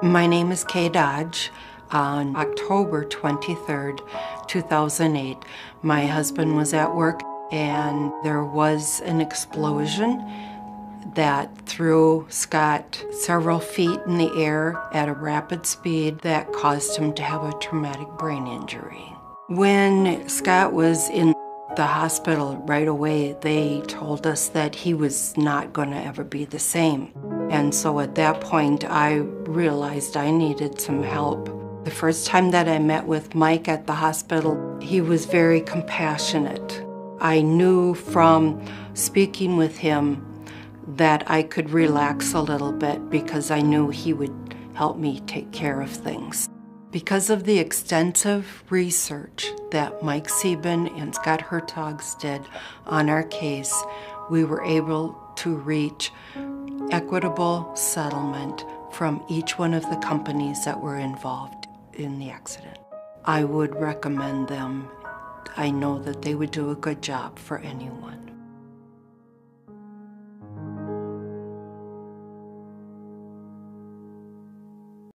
My name is Kay Dodge. On October 23rd, 2008, my husband was at work and there was an explosion that threw Scott several feet in the air at a rapid speed that caused him to have a traumatic brain injury. When Scott was in the hospital right away, they told us that he was not going to ever be the same. And so at that point, I realized I needed some help. The first time that I met with Mike at the hospital, he was very compassionate. I knew from speaking with him that I could relax a little bit because I knew he would help me take care of things. Because of the extensive research that Mike Sieben and Scott Hertogs did on our case, we were able to reach equitable settlement from each one of the companies that were involved in the accident. I would recommend them. I know that they would do a good job for anyone.